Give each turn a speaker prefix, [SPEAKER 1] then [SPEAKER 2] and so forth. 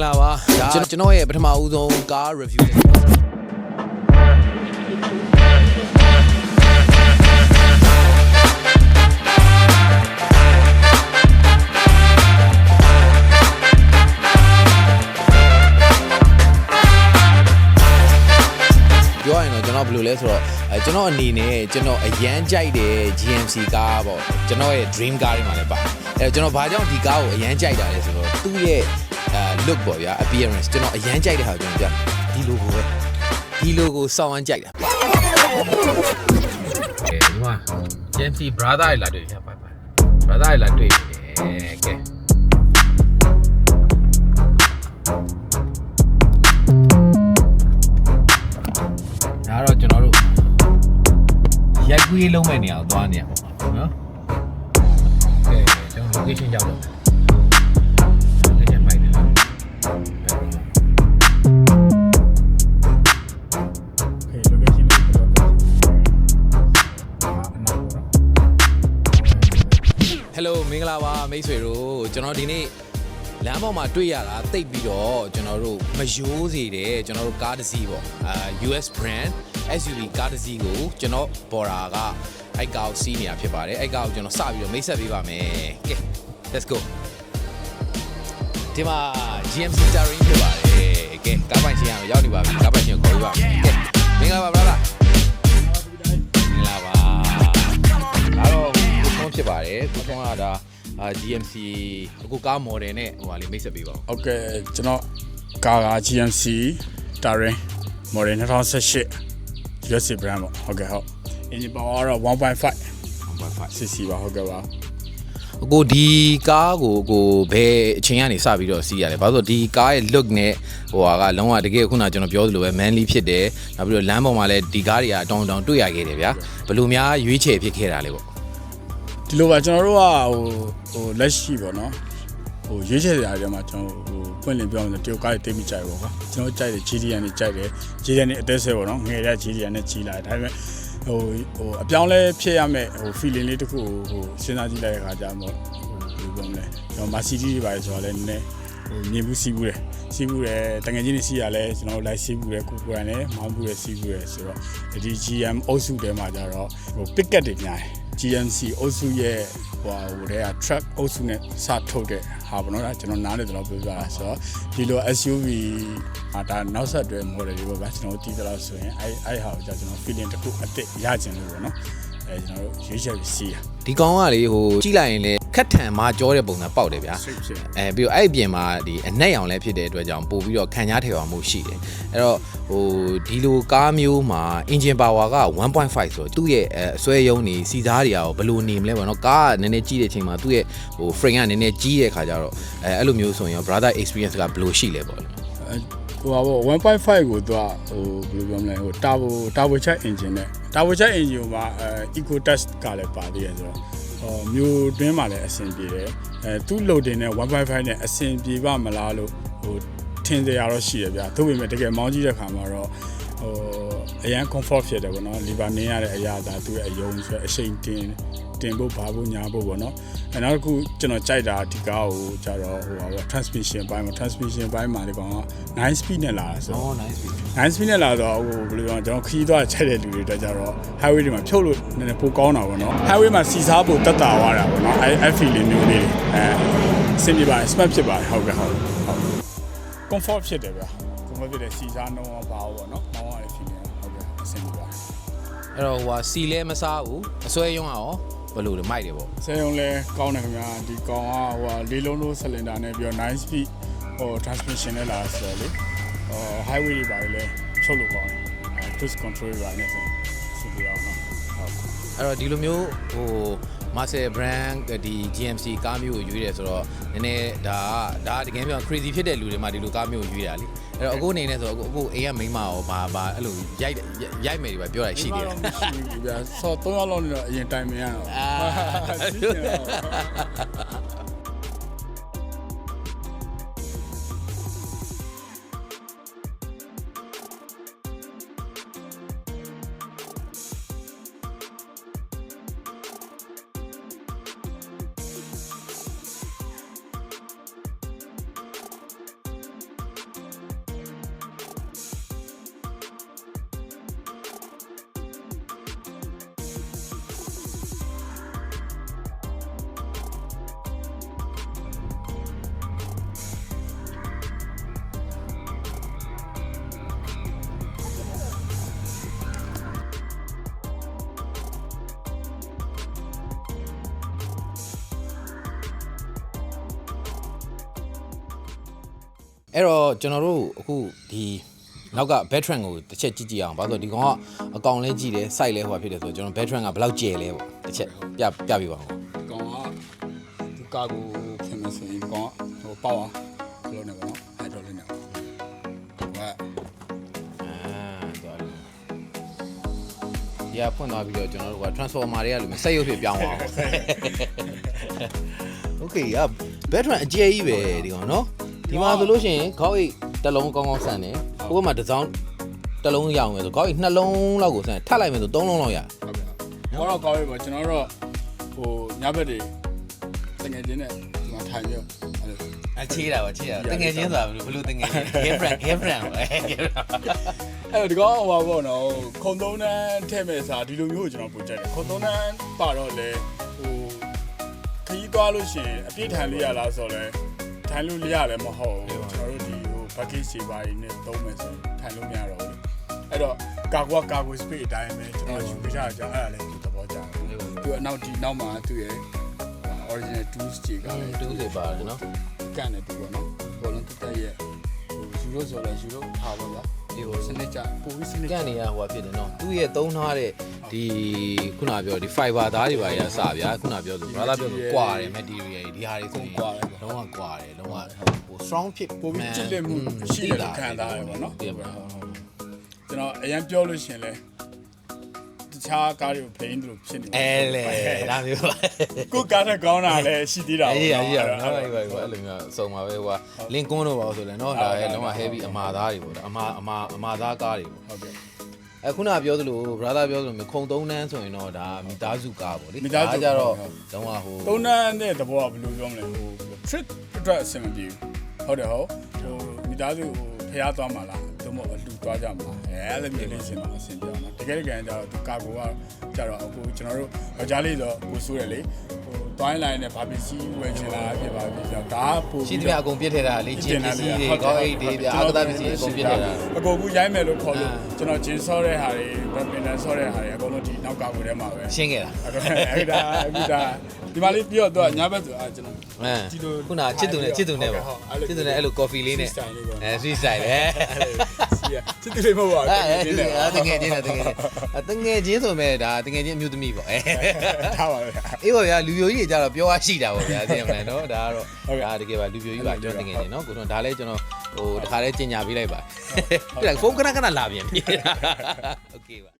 [SPEAKER 1] ္ဂလာပါဒါကျွန်တော်ရဲ့ပထမဦးဆုံးကား review ပြောရရင်တော့ကျွန်တော်ဘယ်လိုလဲဆိုတော့ကျွန်တော်အနေနဲ့ကျွန်တော်အရန်ကြိုက်တဲ့ GMC ကားပေါ့ကျွန်တော်ရဲ့ dream car တွေမှာလည်းပါကျွန်တော်ဘာကြောင့်ဒီကားကိုအရန်ကြိုက်တာလဲဆိုတော့သူ့ရဲ့look ပေါ့ဗျာ appearance ကျွန်တော်အရန်ကြိုက်တဲ့ဟာကျွန်တော်ပြဒီ logo ပဲဒီ logo စောင်းအမ်းကြိုက်တာဒီမှာ GMC brother လာတွေ့ရပါ brother လာတွေ့တယ်ကဲဒါတော့ကျွန်တော်တို့ရိုက်ကွေးလုံးမဲ့နေအောင်သွားနေရပါတော့နော်ကဲကျွန်တော် location ရောက်တော့location မိုက်တယ်နော်Hello မင်္ဂလာပါမိတ်ဆွေတို့ကျွန်တော်ဒီနေ့လမ်းပေါ်မှာတွေ့ရတာတိတ်ပြီးတော့ကျွန်တော်တို့မယိုးစေတယ်ကျွန်တော်တို့ကားတစ်စီးပေါ့ US brand SUV ကားတစ်စီးကိုကျွန်တော်ပေါ်တာကအဲ့ကားကိုစီးနေတာဖြစ်ပါတယ်အဲ့ကားကိုကျွန်တော်စပြီးတော့မိတ်ဆက်ပေးပါမယ်ကဲ let's go ဒီမှာ GMC Terrain ဖြစ်ပါတယ်ကဲကားပိုင်ရှင်ရအောင်ရောက်နေပါပြီကားပိုင်ရှင်ကိုခေါ်ပြီးပါကဲမင်္ဂလာပါ brother မင်္ဂလာပါဒါတော့ကိုဆုံးဖြစ်ပါတယ်ကိုဆုံးကဒါGMC အခုကား model နဲ့ဟိုဟာလေးမိတ်ဆက်ပေးပါဦး။
[SPEAKER 2] Okay ကျွန်တော်ကားက GMC Terrain model 2018 US brand ပေါ့ဟုတ်ကဲ့ဟုတ် engine power ကတော့ 1.5 cc ပါဟုတ်ကဲ့ပါ
[SPEAKER 1] အခုဒီကားကိုဘယ်အချိန်ကနေစပြီးတော့စီးရလဲဘာလို့ဒီကားရဲ့ look နဲ့ဟိုဟာကလုံးဝတကယ်ခုနကျွန်တော်ပြောသလိုပဲ manly ဖြစ်တယ်နောက်ပြီးတော့လမ်းပေါ်မှာလည်းဒီကားတွေကအတောင်တွေ့ရခဲ့တယ်ဗျာဘယ်လိုများရွေးချယ်ဖြစ်ခဲ့တာလဲပေါ့
[SPEAKER 2] ဒီလိုပါကျွန်တော်တို့ကဟိုလက်ရှိပေါ့နော်ဟိုရွေးချယ်ရာတွေမှာကျွန်တော်ဟိုပွင့်လင်းပြောအောင်ဆိုတရုတ်ကားတွေတိတ်မိကြရပေါ့ကွာကျွန်တော်ကြိုက်တယ် GDN တွေကြိုက်တယ် GDN တွေအသက်ဆဲပေါ့နော်ငယ်တဲ့ GDN နဲ့ကြီးလာတယ်ဒါပေမဲ့ဟိုအပြောင်းလဲဖြစ်ရမယ်ဟို feeling လေးတစ်ခုဟိုစဉ်းစားကြည့်လိုက်တဲ့အခါကျတော့ဟိုဘယ်လိုပြောမလဲကျွန်တော် Mercedes တွေပါဆိုတော့လည်းနည်းနည်းဟိုမြင်မှုစီးဘူးတယ်တငယ်ချင်းတွေစီးရလဲကျွန်တော်လိုက်စီးဘူးတယ်ကိုယ်လည်းမောင်းဘူးတယ်စီးဘူးတယ်ဆိုတော့ဒီ GM အုပ်စုထဲမှာကျတော့ဟို picket တွေများတယ်GMC အုပ်စုရဲ့ဟိုတဲ့ truck အုပ်စုနဲ့စထုတ်တဲ့ဟာပေါ့နော်ဒါကျွန်တော်နားလေတော့ပြောပြတာဆိုတော့ဒီလို SUV ဒါနောက်ဆက်တွဲ model တွေပေါ့ဗျာကျွန်တော်တီးသလားဆိုရင်အဲ့ဟာကိုကျွန်တော် feeling တစ်ခုအစ်စ်ရကျင်လို့ပေါ့နော်ကျွန်တော်ရွေးချယ်ပြီးစီးရ
[SPEAKER 1] ဒီကောင်ကလေဟိုကြည့်လိုက်ရင်လေခက်ထန်မှာကြောတဲ့ပုံစံပေါက်တယ်ဗျာပြီးတော့အဲ့အပြင်မှာဒီအနက်ရောင်လည်းဖြစ်တဲ့အတွက်ကြောင့်ပို့ပြီးတော့ခံကြားထည်အောင်မှုရှိတယ်အဲ့တော့ဟိုဒီလိုကားမျိုးမှာ engine power က 1.5 ဆိုတော့သူ့ရဲ့အစွဲယုံနေစီစားတွေရောဘယ်လိုနေမလဲပေါ့နော်ကားကနည်းနည်းကြီးတဲ့အချိန်မှာသူ့ရဲ့ဟို frame ကနည်းနည်းကြီးတဲ့ခါကျတော့အဲ့လိုမျိုးဆိုရင် brother experience ကဘယ်လိုရှိလဲပေါ့
[SPEAKER 2] ဟိုပါ1.5 ကိုသူကဟိုဘယ်လိုပြောမလဲဟို turbo charge engine နဲ့ turbo charge engine မှာeco test ကလည်းပါသေးတယ်ဆိုတော့မျိုးတွင်းမှာလည်းအဆင်ပြေတယ်သူ့ loading နဲ့ 1.5 နဲ့အဆင်ပြေပါမလားလို့ဟိုထင်ကြရတော့ရှိရဗျာသို့ပေမဲ့တကယ်မောင်းကြည့်တဲ့ခါမှာတော့ဟိုအရန် comfort ဖြစ်တယ်ပေါ့နော်လီဗာနင်းရတဲ့အရာဒါသူ့ရဲ့အယုံဆိုအရှိန်တင်ဖို့ဘာဖို့ညာဖို့ပေါ့နော်နောက်တစ်ခုကျွန်တော်ကြိုက်တာဒီကားကိုကြတော့ဟိုပါ transmission ပိုင်းမှာဒီကောင်က9 speed နဲ့လာတာဆိုတော့9 speed နဲ့လာတော့ဟိုဘယ်လိုပြောကျွန်တော်ခီးသွားချိန်တဲ့လူတွေတက်ကြတော့ highway တွေမှာဖြုတ်လို့နည်းနည်းပိုကောင်းတာပေါ့နော် highway မှာစီစားဖို့တက်တာသွားတာပေါ့နော်အဲ့ feeling မျိုးလေးစင်ပြပါတယ် smart ဖြစ်ပါတယ်ဟုတ်ကဲ့ဟုတ် comfort ဖြစ်တယ်ဗျာ comfort ဖြစ်တယ်စီစားနှုံးပါပေါ့နော်မောင်းရတဲ့ feeling ဟုတ်ကဲ့အဆင်ပြေပါတယ်
[SPEAKER 1] အဲ့တော့ဟိုစီလဲမစားဘူးအစွဲရုံးရောဘယ်လိုလဲမိုက်တယ်ပေါ့
[SPEAKER 2] ဆဲရုံလဲကောင်းတယ်ခင်ဗျာဒီကောင်ကဟိုလေးလုံးလို့ cylinder နဲ့ပြီးတော့9 speed ဟို transmission နဲ့လာဆိုတော့လေhighway တွေပါလေချုပ်လို့ကောင်းတယ် cruise control ပါနဲ့ဆိုစီအောင်နော်
[SPEAKER 1] ဟုတ်အဲ့တော့ဒီလိုမျိုးဟို Marcel brand ဒီ GMC ကားမျိုးကိုရွေးတယ်ဆိုတော့နည်းနည်းဒါတကယ်ပြော crazy ဖြစ်တဲ့လူတွေမှာဒီလိုကားမျိုးကိုရွေးတာလေအဲ့တော့အခုအနေနဲ့ဆိုတော့အခုအိမ်ကမိန်းမရောဘာအဲ့လိုရိုက်မယ်တွေပဲပြောတာရှိတယ်
[SPEAKER 2] မရှိဘူးဗျာဆော့3ရက်လောက်နေတော့အရင်တိုင်မရတော့
[SPEAKER 1] အဲ့တော့ကျွန်တော်တို့အခုဒီနောက်က veteran ကိုတစ်ချက်ကြည့်ကြည့်အောင်ဘာလို့ဒီကောင်ကအကောင်လေးကြည့်တယ် site လဲဟိုဖြစ်တယ်ဆိုတော့ကျွန်တော် veteran ကဘယ်လောက်ကျယ်လဲပေါ့တစ်ချက်ပြပြပါဦး
[SPEAKER 2] ကောင်ကဒီကာကိုခင်မဆိုရင်ကောင်ဟိုပေါ့အောင်လို့နေပါတော့အဲ့တော့လေးနေပါ
[SPEAKER 1] ဒီကဖွင့်သွားပြီးတော့ကျွန်တော်တို့က transformer တွေကလို့စက်ရုပ်ဖြစ်ပြောင်းသွားအောင် Okay က veteran အကျယ်ကြီးပဲဒီကောင်နော်ဒီမှာဆိုလို့ရှိရင်ခေါက်အိတ်တစ်လုံးကောင်းကောင်းဆန်တယ်ဟိုဘက်မှာတစ်စောင်းတစ်လုံးရအောင်မယ်ဆိုခေါက်အိတ်2လုံးလောက်ကိုဆန်ထပ်လိုက်မယ်ဆို3လုံးလောက်ရ
[SPEAKER 2] ဟုတ်ကဲ့ဘောတော့ကောင်းပြီပေါ့ကျွန်တော်တို့ဟိုညဘက်တွေတငယ်ချင်းနဲ့ဒီမှာထိုင်ပြီး
[SPEAKER 1] ချေးတာပါချေးတာတငယ်ချင်းဆိုတာဘယ်လိုတငယ်ချင်း girlfriend ပဲ
[SPEAKER 2] အဲ့ဒီကောင်ဟိုပေါ့နော်ခုံသုံးတန်းထည့်မဲ့စားဒီလိုမျိုးကိုကျွန်တော်ပို့ကြတယ်ခုံသုံးတန်းပါတော့လေဟိုခရီးသွားလို့ရှိရင်အပြည့်ထိုင်လေးရလားဆိုတော့ထိုင်လို့ရရတယ်မဟုတ်ဘူးကျွန်တော်တို့ဒီဟို package တွေပါနေသုံးမယ်ဆိုထိုင်လို့မရတော့ဘူးအဲ့တော့ကာကွယ် space အတိုင်းပဲကျွန်တော်ယူပြချာကြအဲ့ဒါလည်းသဘောကျတယ်သူအနောက်ဒီနောက်မှာသူ့ရဲ့ original tools တွေကလည်း
[SPEAKER 1] tools တွေပါတယ်နော်
[SPEAKER 2] ကန်တယ်သူပေါ့နော်ဘောလုံးတက်ရဲ့ဟိုယူလို့ဆိုတော့ယူလို့ထားပါလားဒီဟိုစနစ်ကြပိုပြီးစနစ်
[SPEAKER 1] ကန်နေရဟိုဖြစ်တယ်နော်သူ့ရဲ့သုံးထားတဲ့ဒီခုနပြောဒီ fiber သားတွေပါရစဗျာခုနပြောဆို brother ပြောဆိုကွာတယ် material ဒီဟာတွေဆိုရင်လုံးဝကွာတယ်လုံးဝဟို strong ဖြစ်
[SPEAKER 2] ပိုပြီးချစ်လက်မှုရှိတယ်ခံစားရတယ်ပေါ့နော်ကျွန်တော်အရင်ပြောလို့ရှင်လဲတခြားကားတွေကိုဖိန်းလို့ဖြစ်နေ
[SPEAKER 1] လေဒါမျိုးပါ
[SPEAKER 2] ကိုကားနဲ့ကောင်းတာလည်းရှိသေးတာ
[SPEAKER 1] ပေါ့အေးနော်အဲ့လိုမျိုးစုံပါပဲဟိုက link ကွန်းတော့ပါဆိုလဲနော်ဒါလည်းလုံးဝ heavy အမာသားတွေပေါ့အမာသားကားတွေပေါ့
[SPEAKER 2] ဟုတ်ကဲ့
[SPEAKER 1] အခုနပြောသလို brother ပြောသလိုခုံ3တန်းဆိုရင်တော့ဒါမိသားစုကားပေါ့လေဒါကြတော့လုံးဝဟို
[SPEAKER 2] 3တန်းတဲ့သဘောကဘယ်လိုပြောမလဲဟို trip အတွက်အဆင်မပြေဘူးဟုတ်တယ်ဟုတ်ဟိုမိသားစုဟိုဖျားသွားမှာလားတို့မအလူသွားကြမှာအဲ့လိုမျိုးလေးရှင်တော့အဆင်ပြေအောင်နော်တကယ်ကြရင်ကျတော့သူကာကိုကကျတော့အခုကျွန်တော်တို့ယောက်ျားလေးဆိုကိုဆိုးတယ်လေဟိုတွိုင်းလိုင်းနဲ့ဘာပစ္စည်းဝယ်ချင်လာဖြစ်ပါပြီကြောင့်ဒါပို့
[SPEAKER 1] ရှိတယ်အကုန်ပြစ်ထည့်တာလေဂျင်းပစ္စည်းတွေကောင်းအိတ်တွေပြအာကသပစ္စည်းအကုန်ပြစ်ထည့်တာ
[SPEAKER 2] အကုန်ကူရိုင်းမယ်လို့ခေါ်လို့ကျွန်တော်ဂျင်းဆော့တဲ့ဟာတွေဘက်ပင်နဲ့ဆော့တဲ့ဟာတွေအကုန်လုံးဒီနောက်ကာကိုထဲမှာပဲ
[SPEAKER 1] ရှင်းခဲ့တာ
[SPEAKER 2] အဲ့ဒါဒီမှာလေးပြောတော့ညဘက်ဆိုကျွန်တော်
[SPEAKER 1] ဒီလိုခုနချစ်သူနဲ့ပေါ့ချစ်သူနဲ့အဲ့လို coffee လေးနဲ့sweet style ပဲ
[SPEAKER 2] ချစ်သူလေးမဟုတ်ပါဘူး
[SPEAKER 1] တကယ်ချင်းဆိုမဲ့ဒါတကယ်ချင်းအမျိုးသမီးပေါ့
[SPEAKER 2] ထားပါပဲ
[SPEAKER 1] အေးပါဗျာလူပြိုကြီးတွေကြတော့ပြောရရှိတာပေါ့ဗျာသိရမလားနော်ဒါကတော့ဒါတကယ်ပါလူပြိုကြီးပါကျွန်တော်တကယ်ချင်းနော်ကိုတော့ဒါလည်းကျွန်တော်ဟိုတခါလဲကြီးညာပေးလိုက်ပါပြလိုက်ဖုန်းခဏလာပြန်ပြီโอเคပါ